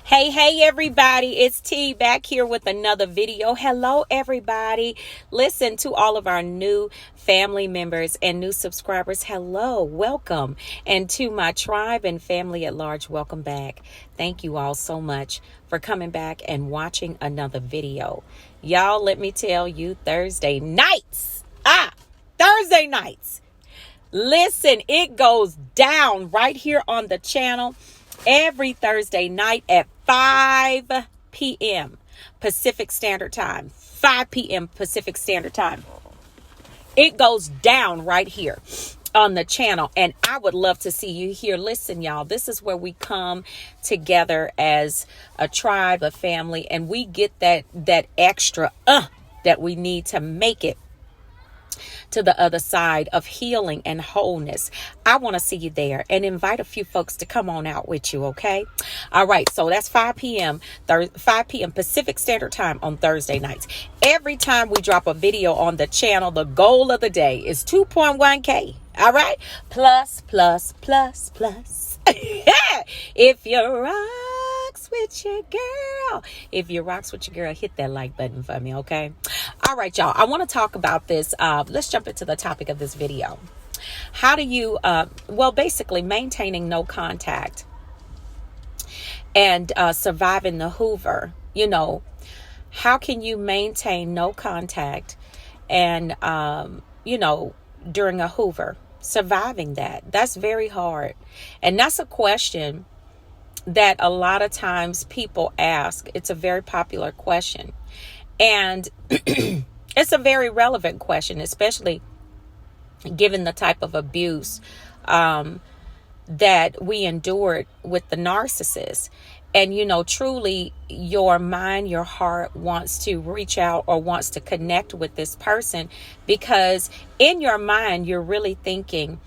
Hey everybody, it's T back here with another video. Hello everybody. Listen, to all of our new family members and new subscribers, hello, welcome. And to my tribe and family at large, welcome back. Thank you all so much for coming back and watching another video. Y'all, let me tell you, Thursday nights. Listen, it goes down right here on the channel every Thursday night at 5 p.m. Pacific Standard Time. 5 p.m. Pacific Standard Time. It goes down right here on the channel, and I would love to see you here. Listen, y'all, this is where we come together as a tribe, a family, and we get that extra that we need to make it to the other side of healing and wholeness. I want to see you there and invite a few folks to come on out with you, okay? All right, so that's 5 p.m. Pacific Standard Time on Thursday nights. Every time we drop a video on the channel, the goal of the day is 2.1K. All right? Plus. If you rocks with your girl. If you rocks with your girl, hit that like button for me, okay? All right, y'all. I want to talk about this. Let's jump into the topic of this video. How do you, basically maintaining no contact and surviving the Hoover. You know, how can you maintain no contact and, during a Hoover? Surviving that. That's very hard. And that's a question that a lot of times people ask. It's a very popular question. And it's a very relevant question, especially given the type of abuse that we endured with the narcissist. And, truly your mind, your heart wants to reach out or wants to connect with this person, because in your mind, you're really thinking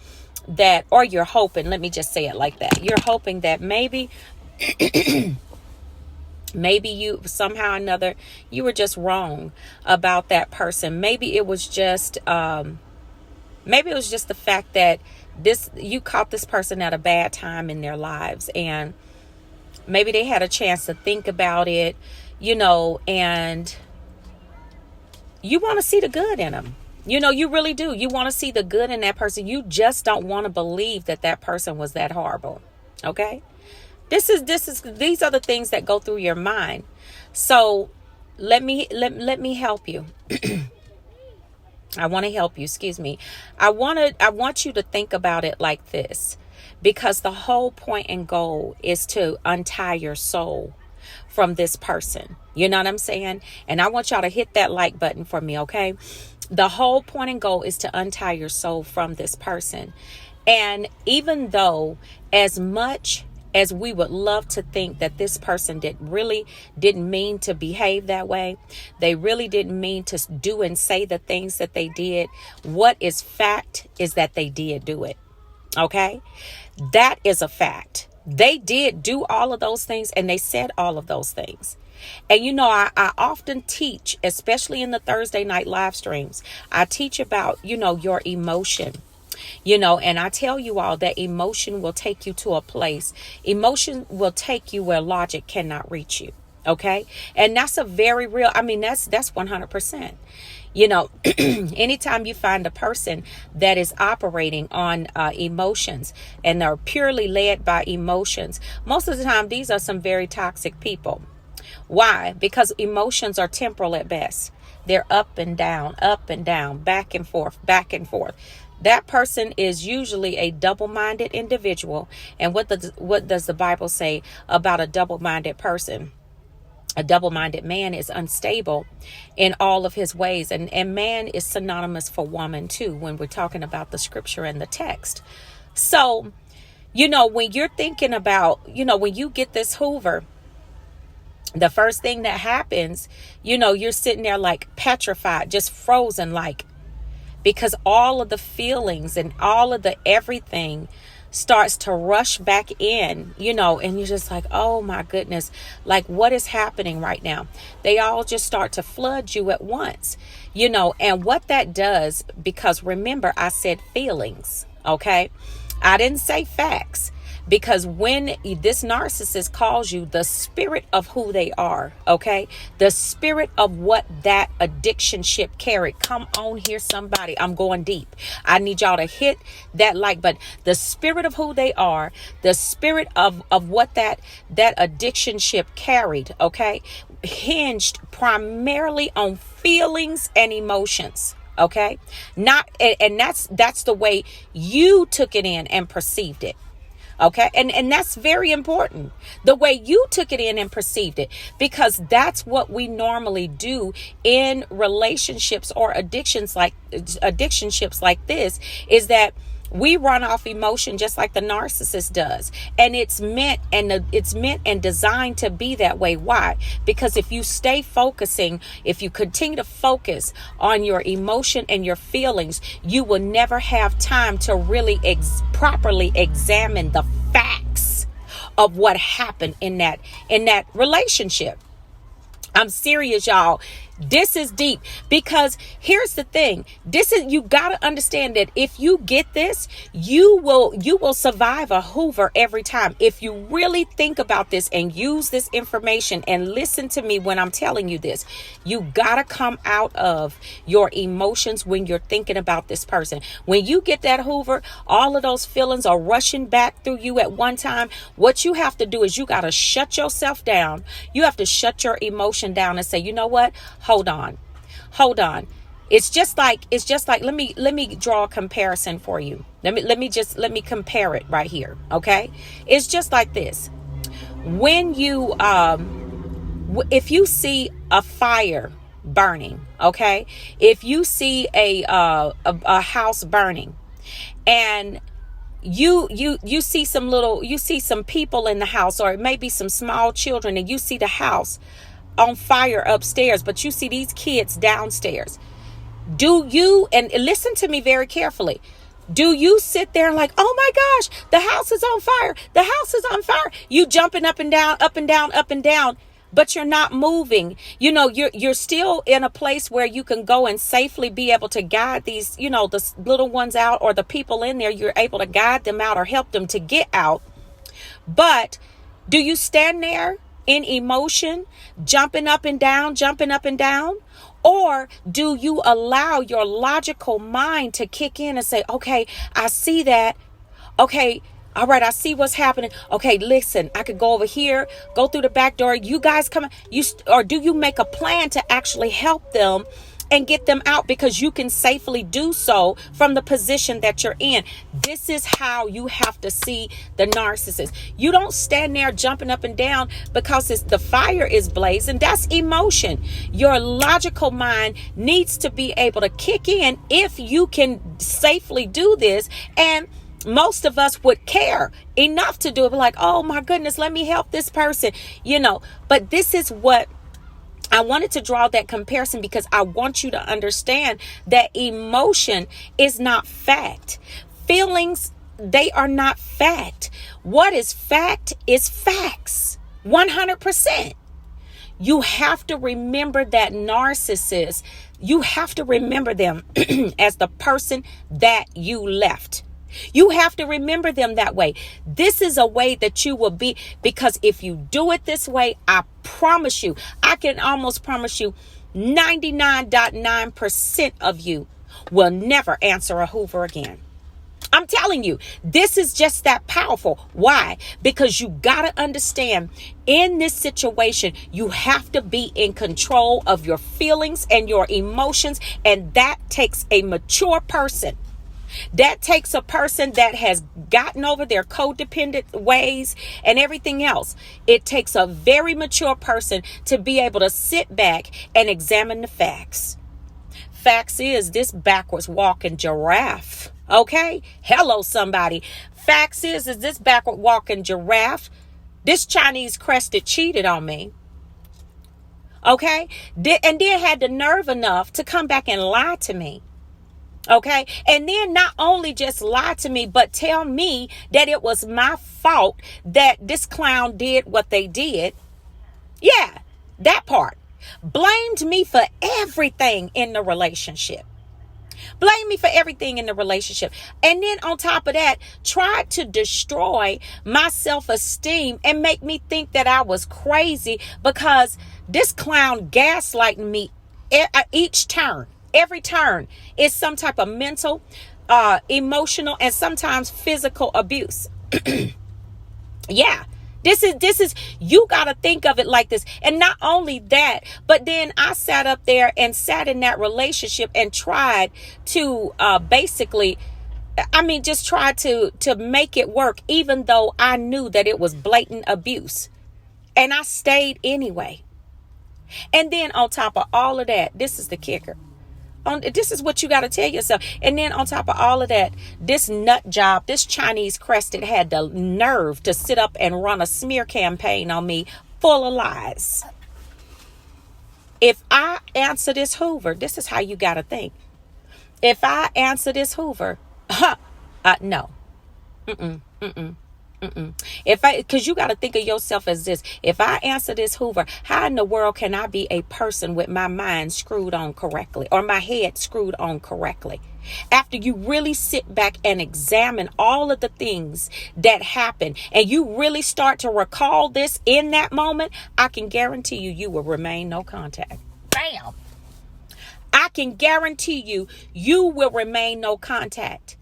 that, or you're hoping, let me just say it like that. You're hoping that maybe you somehow or another, you were just wrong about that person. Maybe it was just the fact that you caught this person at a bad time in their lives, and maybe they had a chance to think about it, and you want to see the good in them. You really do. You want to see the good in that person. You just don't want to believe that person was that horrible. Okay? These are the things that go through your mind. So let me help you. I want to help you. Excuse me. I want you to think about it like this, because the whole point and goal is to untie your soul from this person. You know what I'm saying? And I want y'all to hit that like button for me. Okay. The whole point and goal is to untie your soul from this person. And even though, as much as we would love to think that this person didn't mean to behave that way, they really didn't mean to do and say the things that they did, what is fact is that they did do it. Okay? That is a fact. They did do all of those things, and they said all of those things. And I often teach, especially in the Thursday night live streams, I teach about, your emotion. And I tell you all that emotion will take you to a place. Emotion will take you where logic cannot reach you. Okay. And that's a very real, that's 100%. Anytime you find a person that is operating on emotions and they're purely led by emotions, most of the time, these are some very toxic people. Why? Because emotions are temporal at best. They're up and down, back and forth. That person is usually a double-minded individual. And what does the Bible say about a double-minded person? A double-minded man is unstable in all of his ways. And man is synonymous for woman too, when we're talking about the scripture and the text. So, when you're thinking about, when you get this Hoover, the first thing that happens, you're sitting there like petrified, just frozen, because all of the feelings and all of the everything starts to rush back in, and you're just like, oh my goodness, like what is happening right now? They all just start to flood you at once, and what that does, because remember, I said feelings, okay? I didn't say facts. Because when this narcissist calls you the spirit of who they are, okay, the spirit of what that addiction ship carried. Come on here, somebody. I'm going deep. I need y'all to hit that like button. The spirit of who they are, the spirit of what that addiction ship carried, okay, hinged primarily on feelings and emotions. Okay, and that's the way you took it in and perceived it. Okay, and that's very important, the way you took it in and perceived it, because that's what we normally do in relationships or addiction ships like this, is that we run off emotion just like the narcissist does. And it's meant and designed to be that way. Why? Because if you if you continue to focus on your emotion and your feelings, you will never have time to really properly examine the facts of what happened in that relationship. I'm serious, y'all. This is deep, because here's the thing. You got to understand that if you get this, you will survive a Hoover every time. If you really think about this and use this information and listen to me when I'm telling you this, you got to come out of your emotions when you're thinking about this person. When you get that Hoover, all of those feelings are rushing back through you at one time. What you have to do is you got to shut yourself down. You have to shut your emotion down and say, you know what? Hold on. It's just like, let me draw a comparison for you. Let me compare it right here. Okay. It's just like this. When you, if you see a fire burning, okay, if you see a house burning, and you see some people in the house, or it may be some small children, and you see the house on fire upstairs, but you see these kids downstairs. Do you, and listen to me very carefully, do you sit there and like, oh my gosh, the house is on fire, the house is on fire? You jumping up and down, up and down, up and down, but you're not moving. You know, you're still in a place where you can go and safely be able to guide these, the little ones out, or the people in there, you're able to guide them out or help them to get out. But do you stand there in emotion, jumping up and down? Or do you allow your logical mind to kick in and say, okay, I see that. Okay, all right, I see what's happening. Okay, listen, I could go over here, go through the back door. You guys come, or do you make a plan to actually help them and get them out, because you can safely do so from the position that you're in? This is how you have to see the narcissist. You don't stand there jumping up and down because the fire is blazing. That's emotion. Your logical mind needs to be able to kick in if you can safely do this. And most of us would care enough to do it. Like, oh my goodness, let me help this person, But this is what I wanted to draw, that comparison, because I want you to understand that emotion is not fact. Feelings, they are not fact. What is fact is facts. 100%. You have to remember that narcissist. You have to remember them as the person that you left. You have to remember them that way. This is a way that you will be, because if you do it this way, I promise you, I can almost promise you 99.9% of you will never answer a Hoover again. I'm telling you, this is just that powerful. Why? Because you got to understand, in this situation, you have to be in control of your feelings and your emotions. And that takes a mature person. That takes a person that has gotten over their codependent ways and everything else. It takes a very mature person to be able to sit back and examine the facts. Facts is this backwards walking giraffe. Okay? Hello, somebody. Facts is this backward walking giraffe. This Chinese crested cheated on me. Okay? And then had the nerve enough to come back and lie to me. Okay. And then not only just lie to me, but tell me that it was my fault that this clown did what they did. Yeah, that part. Blamed me for everything in the relationship. Blame me for everything in the relationship. And then on top of that, tried to destroy my self-esteem and make me think that I was crazy because this clown gaslighting me each turn. Every turn is some type of mental, emotional, and sometimes physical abuse. Yeah. This is, you got to think of it like this. And not only that, but then I sat up there and sat in that relationship and tried to just try to make it work, even though I knew that it was blatant abuse. And I stayed anyway. And then on top of all of that, this is the kicker. This is what you got to tell yourself. And then on top of all of that, this nut job, this Chinese crested had the nerve to sit up and run a smear campaign on me full of lies. If I answer this Hoover, this is how you got to think. If I answer this Hoover, no. Because you got to think of yourself as this. If I answer this Hoover, how in the world can I be a person with my mind screwed on correctly or my head screwed on correctly? After you really sit back and examine all of the things that happen and you really start to recall this in that moment, I can guarantee you will remain no contact. Bam! I can guarantee you will remain no contact.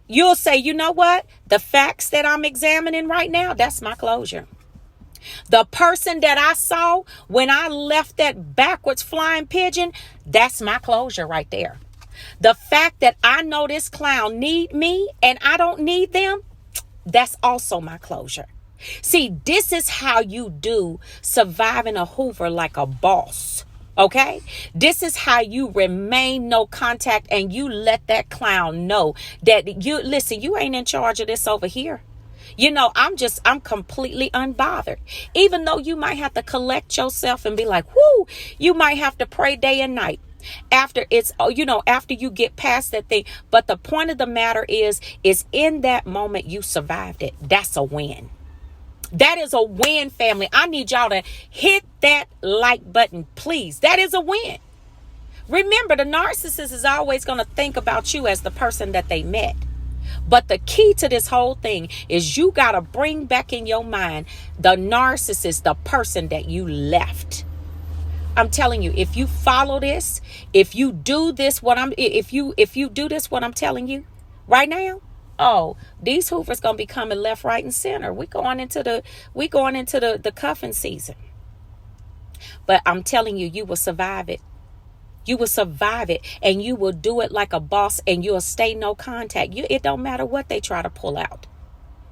You'll say, you know what? The facts that I'm examining right now, that's my closure. The person that I saw when I left that backwards flying pigeon, that's my closure right there. The fact that I know this clown need me and I don't need them, that's also my closure. See, this is how you do surviving a Hoover like a boss. Okay, this is how you remain no contact and you let that clown know that you ain't in charge of this over here. I'm completely unbothered. Even though you might have to collect yourself and be like, whoo, you might have to pray day and night after after you get past that thing. But the point of the matter is in that moment you survived it. That's a win. That is a win, family. I need y'all to hit that like button, please. That is a win. Remember, the narcissist is always going to think about you as the person that they met. But the key to this whole thing is you got to bring back in your mind the narcissist, the person that you left. I'm telling you, if you follow this, if you do this, if you do this, what I'm telling you right now, oh, these Hoovers gonna be coming left, right, and center. We going into the cuffing season. But I'm telling you, you will survive it. You will survive it, and you will do it like a boss, and you'll stay no contact. It don't matter what they try to pull out.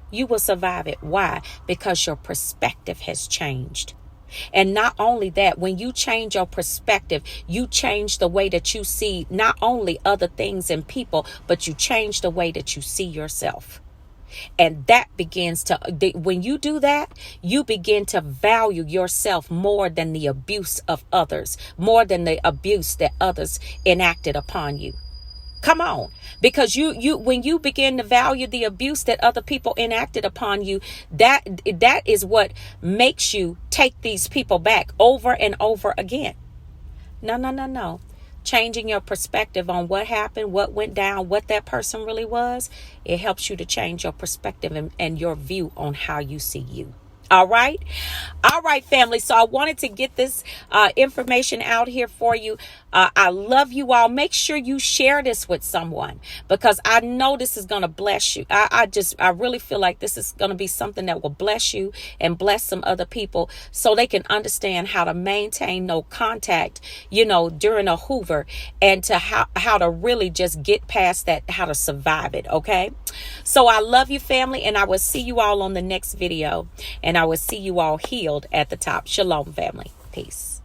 You will survive it. Why? Because your perspective has changed. And not only that, when you change your perspective, you change the way that you see not only other things and people, but you change the way that you see yourself. And that begins to, when you do that, you begin to value yourself more than the abuse of others, more than the abuse that others enacted upon you. Come on, because when you begin to value the abuse that other people enacted upon you, that is what makes you take these people back over and over again. No. Changing your perspective on what happened, what went down, what that person really was, it helps you to change your perspective and your view on how you see you. All right, family. So I wanted to get this information out here for you. I love you all. Make sure you share this with someone because I know this is going to bless you. I really feel like this is going to be something that will bless you and bless some other people so they can understand how to maintain no contact, during a Hoover and to how to really just get past that, how to survive it. Okay. So I love you, family, and I will see you all on the next video, and I will see you all healed at the top. Shalom, family. Peace.